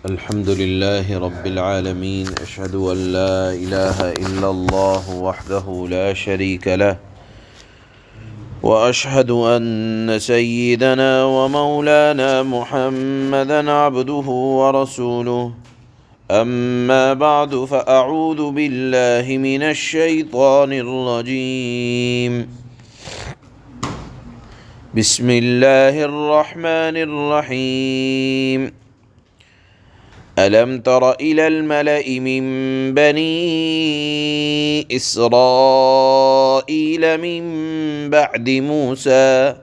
الحمد لله رب العالمين أشهد أن لا إله إلا الله وحده لا شريك له وأشهد أن سيدنا ومولانا محمدا عبده ورسوله أما بعد فأعوذ بالله من الشيطان الرجيم بسم الله الرحمن الرحيم ألم تر إلى الملأ من بني إسرائيل من بعد موسى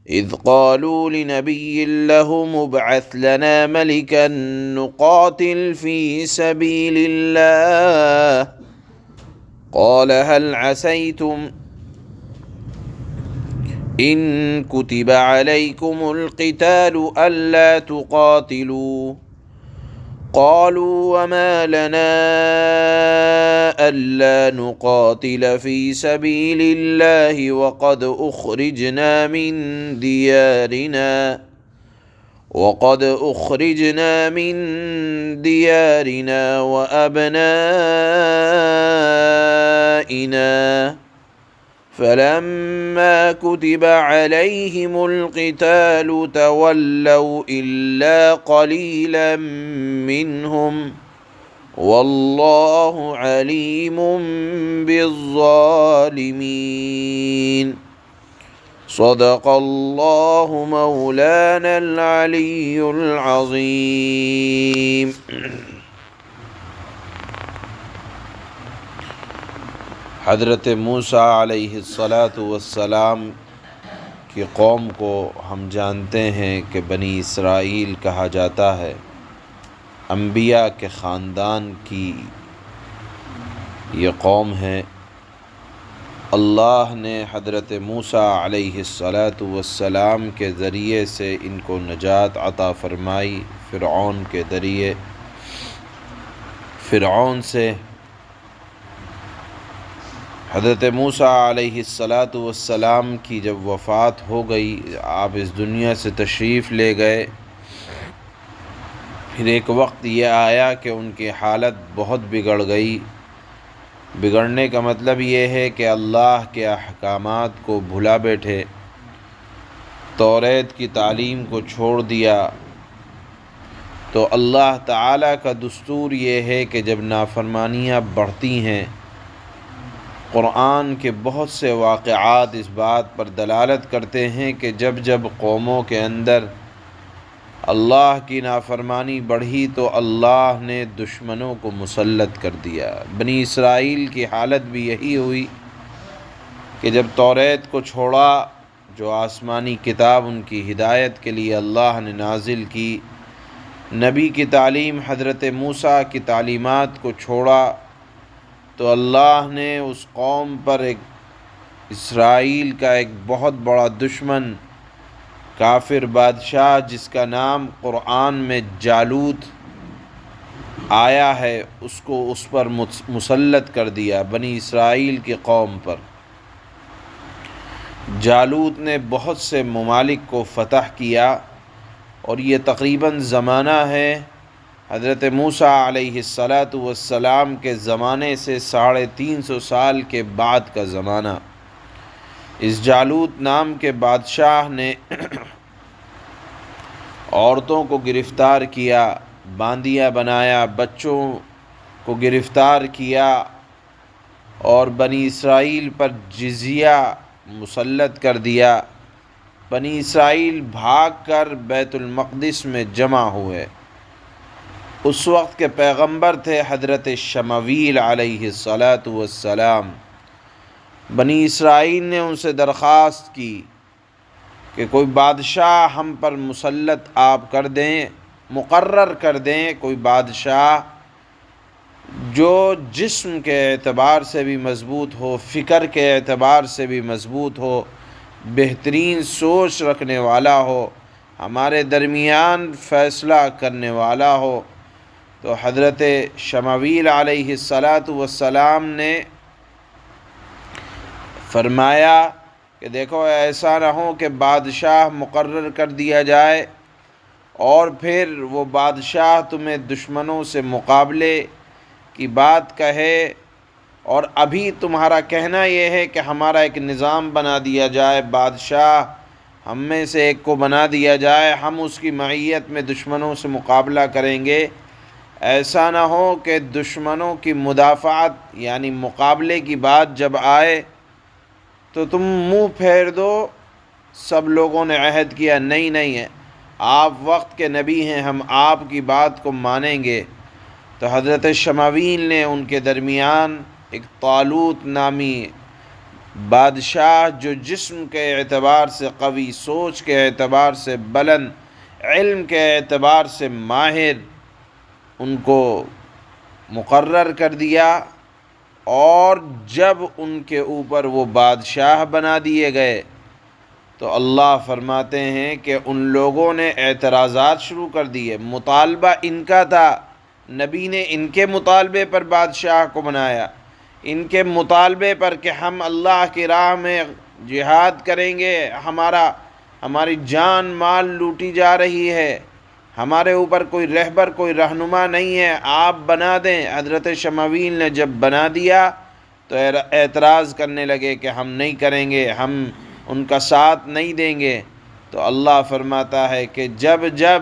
إذ قالوا لنبي له ابعث لنا ملكا نقاتل في سبيل الله قال هل عسيتم إن كتب عليكم القتال ألا تقاتلوا قالوا وما لنا ألا نقاتل في سبيل الله وقد أخرجنا من ديارنا وأبنائنا فلما كتب عليهم القتال تولوا إلا قليلا منهم والله عليم بالظالمين صدق الله مولانا العلي العظيم۔ حضرت موسیٰ علیہ السلام کی قوم کو ہم جانتے ہیں کہ بنی اسرائیل کہا جاتا ہے۔ انبیاء کے خاندان کی یہ قوم ہے۔ اللہ نے حضرت موسیٰ علیہ السلام کے ذریعے سے ان کو نجات عطا فرمائی، فرعون کے ذریعے۔ فرعون سے حضرت موسیٰ علیہ السلام کی جب وفات ہو گئی، آپ اس دنیا سے تشریف لے گئے، پھر ایک وقت یہ آیا کہ ان کی حالت بہت بگڑ گئی۔ بگڑنے کا مطلب یہ ہے کہ اللہ کے احکامات کو بھلا بیٹھے، توریت کی تعلیم کو چھوڑ دیا۔ تو اللہ تعالیٰ کا دستور یہ ہے کہ جب نافرمانیاں بڑھتی ہیں، قرآن کے بہت سے واقعات اس بات پر دلالت کرتے ہیں کہ جب جب قوموں کے اندر اللہ کی نافرمانی بڑھی تو اللہ نے دشمنوں کو مسلط کر دیا۔ بنی اسرائیل کی حالت بھی یہی ہوئی کہ جب توریت کو چھوڑا، جو آسمانی کتاب ان کی ہدایت کے لیے اللہ نے نازل کی، نبی کی تعلیم حضرت موسیٰ کی تعلیمات کو چھوڑا، تو اللہ نے اس قوم پر اسرائیل کا ایک بہت بڑا دشمن، کافر بادشاہ جس کا نام قرآن میں جالوت آیا ہے، اس پر مسلط کر دیا، بنی اسرائیل کی قوم پر۔ جالوت نے بہت سے ممالک کو فتح کیا، اور یہ تقریباً زمانہ ہے حضرت موسیٰ علیہ السلام کے زمانے سے 350 سال کے بعد کا زمانہ۔ اس جالوت نام کے بادشاہ نے عورتوں کو گرفتار کیا، باندیاں بنایا، بچوں کو گرفتار کیا، اور بنی اسرائیل پر جزیہ مسلط کر دیا۔ بنی اسرائیل بھاگ کر بیت المقدس میں جمع ہوئے۔ اس وقت کے پیغمبر تھے حضرت شمویل علیہ السلام۔ بنی اسرائیل نے ان سے درخواست کی کہ کوئی بادشاہ ہم پر مسلط آپ کر دیں، مقرر کر دیں، کوئی بادشاہ جو جسم کے اعتبار سے بھی مضبوط ہو، فکر کے اعتبار سے بھی مضبوط ہو، بہترین سوچ رکھنے والا ہو، ہمارے درمیان فیصلہ کرنے والا ہو۔ تو حضرت شمویل علیہ السلام نے فرمایا کہ دیکھو ایسا نہ ہو کہ بادشاہ مقرر کر دیا جائے اور پھر وہ بادشاہ تمہیں دشمنوں سے مقابلے کی بات کہے، اور ابھی تمہارا کہنا یہ ہے کہ ہمارا ایک نظام بنا دیا جائے، بادشاہ ہم میں سے ایک کو بنا دیا جائے، ہم اس کی معیت میں دشمنوں سے مقابلہ کریں گے۔ ایسا نہ ہو کہ دشمنوں کی مدافعت یعنی مقابلے کی بات جب آئے تو تم منہ پھیر دو۔ سب لوگوں نے عہد کیا نہیں نہیں ہے، آپ وقت کے نبی ہیں، ہم آپ کی بات کو مانیں گے۔ تو حضرت شمویل نے ان کے درمیان ایک طالوت نامی بادشاہ، جو جسم کے اعتبار سے قوی، سوچ کے اعتبار سے بلند، علم کے اعتبار سے ماہر، ان کو مقرر کر دیا، اور جب ان کے اوپر وہ بادشاہ بنا دیے گئے تو اللہ فرماتے ہیں کہ ان لوگوں نے اعتراضات شروع کر دیے۔ مطالبہ ان کا تھا، نبی نے ان کے مطالبے پر بادشاہ کو بنایا، ان کے مطالبے پر کہ ہم اللہ کی راہ میں جہاد کریں گے، ہماری جان مال لوٹی جا رہی ہے، ہمارے اوپر کوئی رہبر کوئی رہنما نہیں ہے، آپ بنا دیں۔ حضرت شمویل نے جب بنا دیا تو اعتراض کرنے لگے کہ ہم نہیں کریں گے، ہم ان کا ساتھ نہیں دیں گے۔ تو اللہ فرماتا ہے کہ جب جب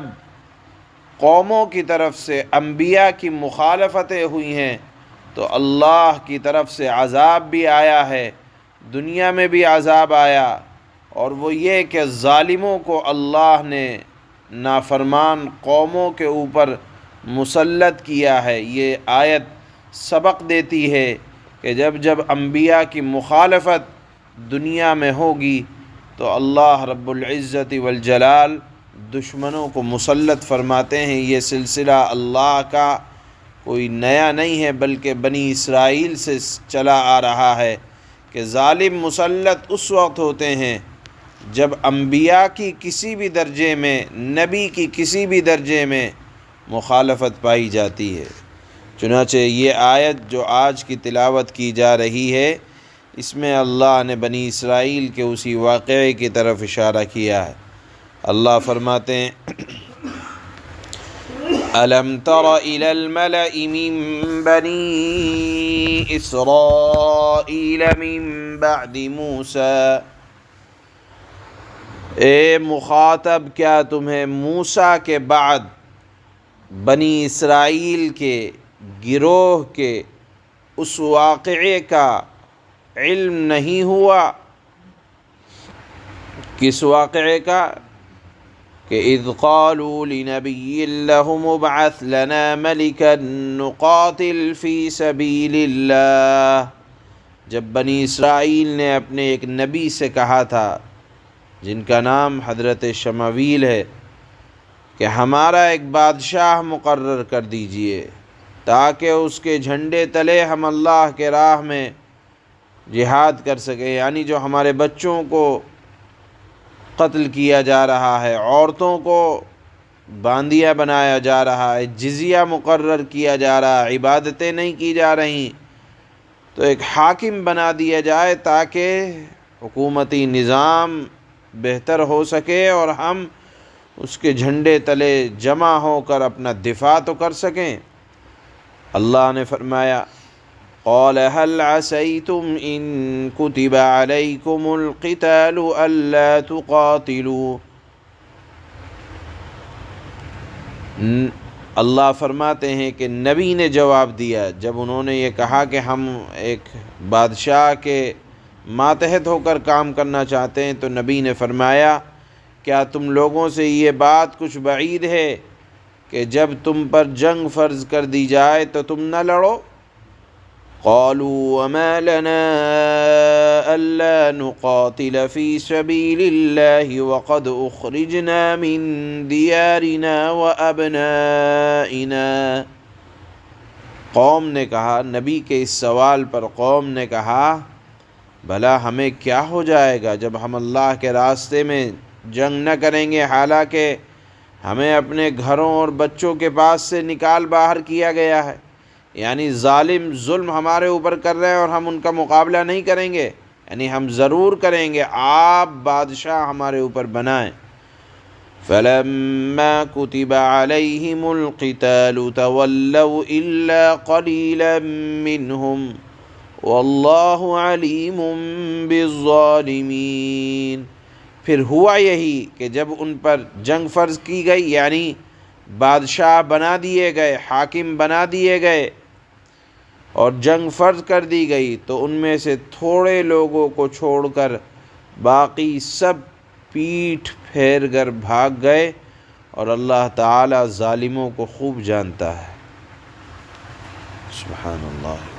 قوموں کی طرف سے انبیاء کی مخالفتیں ہوئی ہیں تو اللہ کی طرف سے عذاب بھی آیا ہے، دنیا میں بھی عذاب آیا، اور وہ یہ کہ ظالموں کو اللہ نے نافرمان قوموں کے اوپر مسلط کیا ہے۔ یہ آیت سبق دیتی ہے کہ جب جب انبیاء کی مخالفت دنیا میں ہوگی تو اللہ رب العزت والجلال دشمنوں کو مسلط فرماتے ہیں۔ یہ سلسلہ اللہ کا کوئی نیا نہیں ہے، بلکہ بنی اسرائیل سے چلا آ رہا ہے کہ ظالم مسلط اس وقت ہوتے ہیں جب انبیاء کی کسی بھی درجے میں، نبی کی کسی بھی درجے میں مخالفت پائی جاتی ہے۔ چنانچہ یہ آیت جو آج کی تلاوت کی جا رہی ہے، اس میں اللہ نے بنی اسرائیل کے اسی واقعے کی طرف اشارہ کیا ہے۔ اللہ فرماتے ہیں أَلَمْ تَرَ إِلَى الْمَلَإِ مِن بَنِي إِسْرَائِيلَ مِن بَعْدِ مُوسَىٰ، اے مخاطب کیا تمہیں موسیٰ کے بعد بنی اسرائیل کے گروہ کے اس واقعے کا علم نہیں ہوا؟ کس واقعے کا؟ کہ اذ قالوا لنبی لهم ابعث لنا ملکا نقاتل فی سبیل اللہ، جب بنی اسرائیل نے اپنے ایک نبی سے کہا تھا جن کا نام حضرت شمویل ہے کہ ہمارا ایک بادشاہ مقرر کر دیجئے تاکہ اس کے جھنڈے تلے ہم اللہ کے راہ میں جہاد کر سکیں، یعنی جو ہمارے بچوں کو قتل کیا جا رہا ہے، عورتوں کو باندیا بنایا جا رہا ہے، جزیہ مقرر کیا جا رہا ہے، عبادتیں نہیں کی جا رہی، تو ایک حاکم بنا دیا جائے تاکہ حکومتی نظام بہتر ہو سکے اور ہم اس کے جھنڈے تلے جمع ہو کر اپنا دفاع تو کر سکیں۔ اللہ نے فرمایا قال هل عسيتم إن كتب عليكم القتال ألا تقاتلوا، اللہ فرماتے ہیں کہ نبی نے جواب دیا جب انہوں نے یہ کہا کہ ہم ایک بادشاہ کے ماتحت ہو کر کام کرنا چاہتے ہیں، تو نبی نے فرمایا کیا تم لوگوں سے یہ بات کچھ بعید ہے کہ جب تم پر جنگ فرض کر دی جائے تو تم نہ لڑو؟ قالوا وما لنا ألا نقاتل في سبيل الله وقد أخرجنا من ديارنا وأبنائنا، قوم نے کہا، نبی کے اس سوال پر قوم نے کہا بھلا ہمیں کیا ہو جائے گا جب ہم اللہ کے راستے میں جنگ نہ کریں گے، حالانکہ ہمیں اپنے گھروں اور بچوں کے پاس سے نکال باہر کیا گیا ہے، یعنی ظالم ظلم ہمارے اوپر کر رہے ہیں اور ہم ان کا مقابلہ نہیں کریں گے، یعنی ہم ضرور کریں گے، آپ بادشاہ ہمارے اوپر بنائیں۔ فلما كتب عليهم القتال تولوا إلا قليلا منهم واللہ علیم بالظالمین۔ پھر ہوا یہی کہ جب ان پر جنگ فرض کی گئی، یعنی بادشاہ بنا دیے گئے، حاکم بنا دیے گئے اور جنگ فرض کر دی گئی، تو ان میں سے تھوڑے لوگوں کو چھوڑ کر باقی سب پیٹھ پھیر کر بھاگ گئے، اور اللہ تعالی ظالموں کو خوب جانتا ہے۔ سبحان اللہ۔